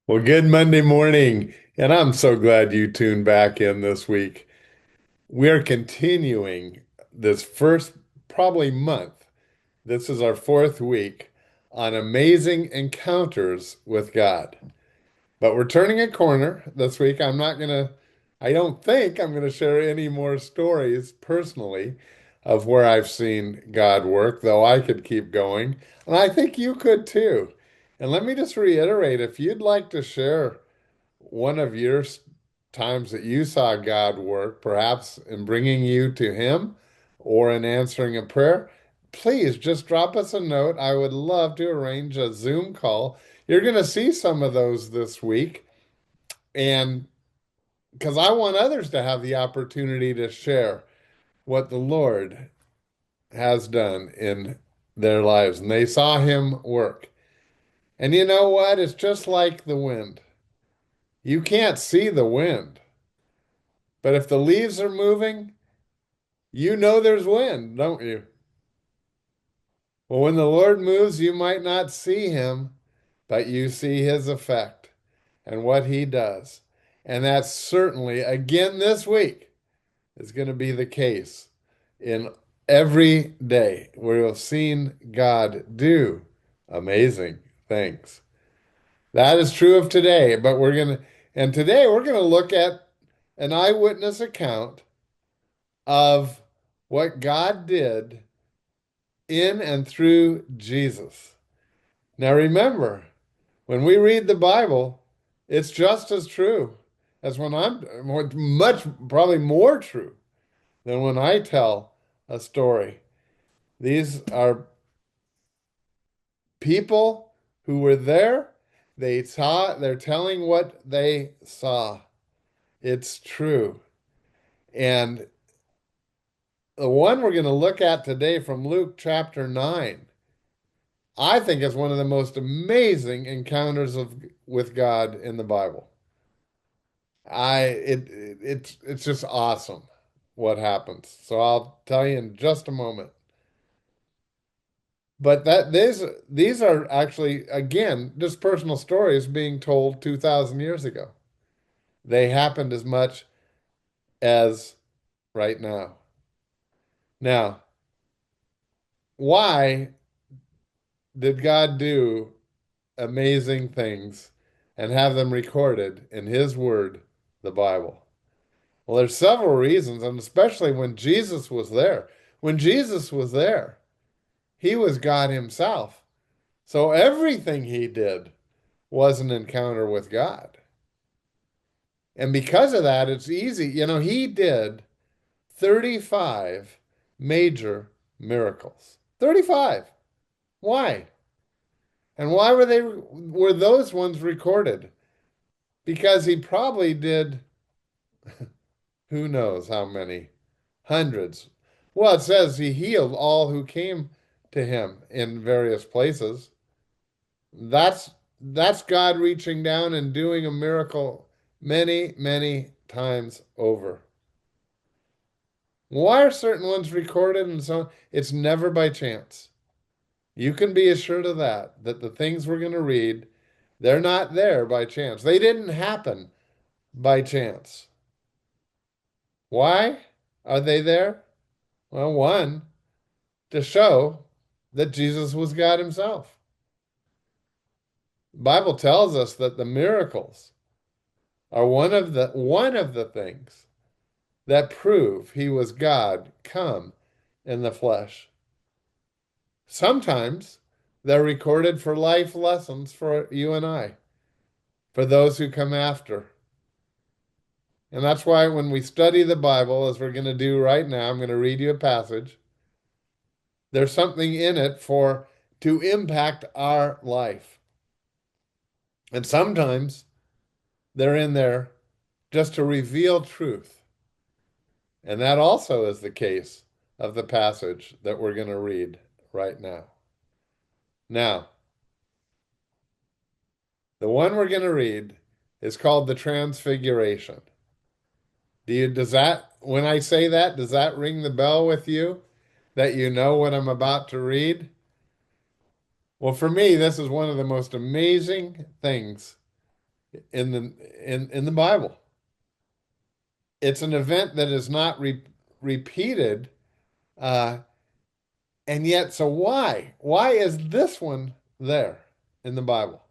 Well, good Monday morning, and I'm so glad you tuned back in this week. We're continuing this first probably month. This is our fourth week on amazing encounters with God. But we're turning a corner this week. I don't think I'm gonna share any more stories personally of where I've seen God work, though I could keep going. And I think you could too. And let me just reiterate, if you'd like to share one of your times that you saw God work, perhaps in bringing you to Him or in answering a prayer, please just drop us a note. I would love to arrange a Zoom call. You're going to see some of those this week, and because I want others to have the opportunity to share what the Lord has done in their lives, and they saw Him work. And you know what? It's just like the wind. You can't see the wind, but if the leaves are moving, you know there's wind, don't you? Well, when the Lord moves, you might not see him, but you see his effect and what he does. And that's certainly, again this week, is going to be the case in every day where you've seen God do amazing things. That is true of today, and today we're going to look at an eyewitness account of what God did in and through Jesus. Now remember, when we read the Bible, it's just as true as when much, probably more true than when I tell a story. These are people who were there. They're telling what they saw. It's true. And the one we're going to look at today from Luke chapter 9 I think it's one of the most amazing encounters with God in the Bible. It's just awesome what happens. So I'll tell you in just a moment. But that these are actually again just personal stories being told 2,000 years ago. They happened as much as right now. Now, why did God do amazing things and have them recorded in His Word, the Bible? Well, there's several reasons, and especially when Jesus was there. When Jesus was there, He was God Himself. So everything He did was an encounter with God. And because of that, it's easy. He did 35 major miracles. 35. Why? And why were those ones recorded? Because he probably did who knows how many hundreds. Well, it says he healed all who came to him in various places. That's that's God reaching down and doing a miracle many, many times over. Why are certain ones recorded and so on? It's never by chance. You can be assured of that the things we're going to read, they're not there by chance. They didn't happen by chance. Why are they there? Well, one, to show that Jesus was God himself. The Bible tells us that the miracles are one of the things that prove he was God come in the flesh. Sometimes they're recorded for life lessons for you and I, for those who come after. And that's why when we study the Bible, as we're going to do right now, I'm going to read you a passage. There's something in it for to impact our life. And sometimes they're in there just to reveal truth. And that also is the case of the passage that we're going to read right now. Now, the one we're going to read is called the Transfiguration. When I say that, does that ring the bell with you that you know what I'm about to read? Well, for me, this is one of the most amazing things in the Bible. It's an event that is not repeated, uh, and yet, so why? Why is this one there in the Bible?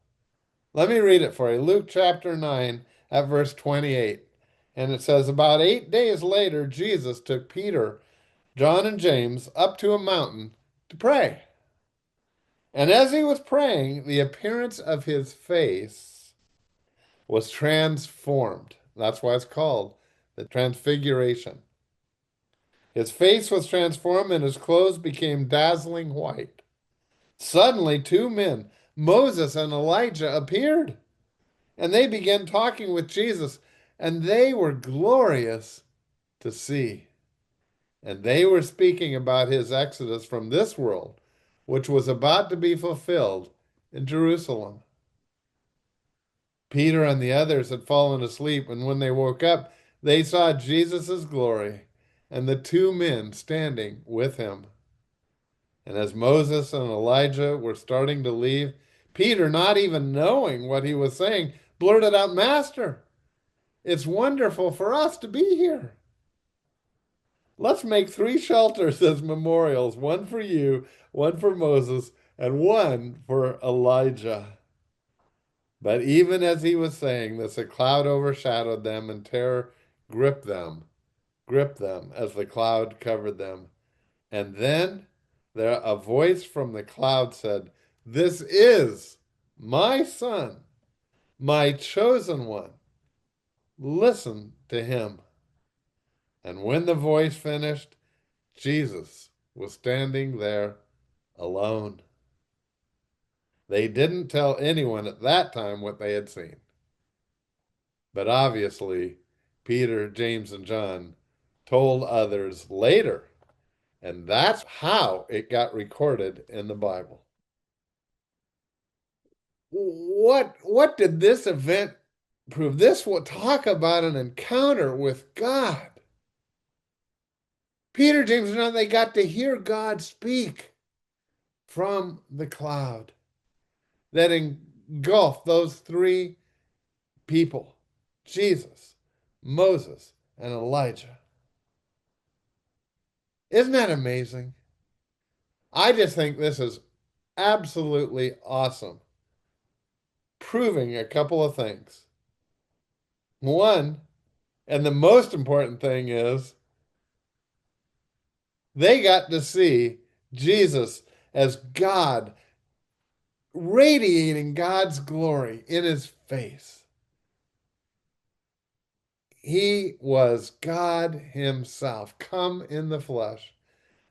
Let me read it for you. Luke chapter 9 at verse 28. And it says, about 8 days later, Jesus took Peter, John, and James up to a mountain to pray. And as he was praying, the appearance of his face was transformed. That's why it's called the Transfiguration. His face was transformed and his clothes became dazzling white. Suddenly, two men, Moses and Elijah, appeared, and they began talking with Jesus, and they were glorious to see. And they were speaking about his exodus from this world, which was about to be fulfilled in Jerusalem. Peter and the others had fallen asleep, and when they woke up, they saw Jesus' glory and the two men standing with him. And as Moses and Elijah were starting to leave, Peter, not even knowing what he was saying, blurted out, Master, it's wonderful for us to be here. Let's make three shelters as memorials, one for you, one for Moses, and one for Elijah. But even as he was saying this, a cloud overshadowed them, and terror gripped them, gripped them as the cloud covered them. And then a voice from the cloud said, this is my son, my chosen one. Listen to him. And when the voice finished, Jesus was standing there alone. They didn't tell anyone at that time what they had seen. But obviously, Peter, James, and John told others later. And that's how it got recorded in the Bible. What did this event prove? This will talk about an encounter with God. Peter, James, and John, they got to hear God speak from the cloud that engulfed those three people, Jesus, Moses, and Elijah. Isn't that amazing? I just think this is absolutely awesome, proving a couple of things. One, and the most important thing is they got to see Jesus as God, radiating God's glory in his face. He was God himself, come in the flesh.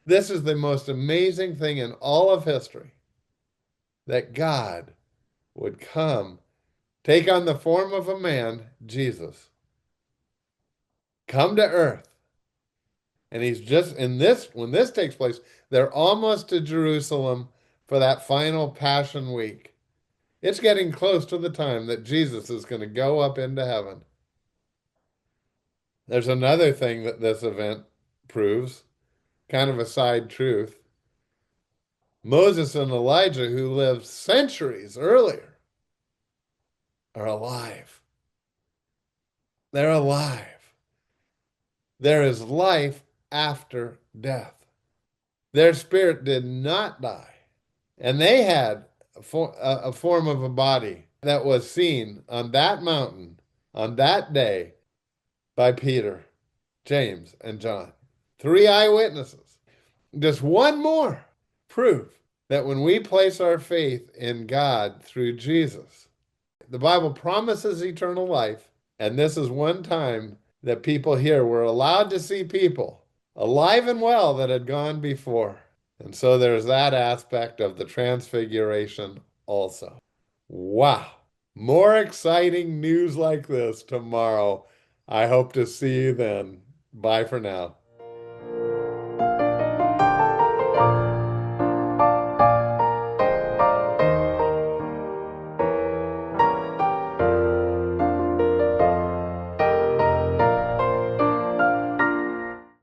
This is the most amazing thing in all of history, that God would come, take on the form of a man, Jesus, come to earth. And he's just in this, when this takes place, they're almost to Jerusalem for that final Passion Week. It's getting close to the time that Jesus is going to go up into heaven. There's another thing that this event proves, kind of a side truth. Moses and Elijah, who lived centuries earlier, are alive. They're alive. There is life after death. Their spirit did not die. And they had a form of a body that was seen on that mountain on that day by Peter, James, and John. Three eyewitnesses. Just one more proof that when we place our faith in God through Jesus, the Bible promises eternal life. And this is one time that people here were allowed to see people alive and well that had gone before. And so there's that aspect of the Transfiguration also. Wow. More exciting news like this tomorrow. I hope to see you then. Bye for now.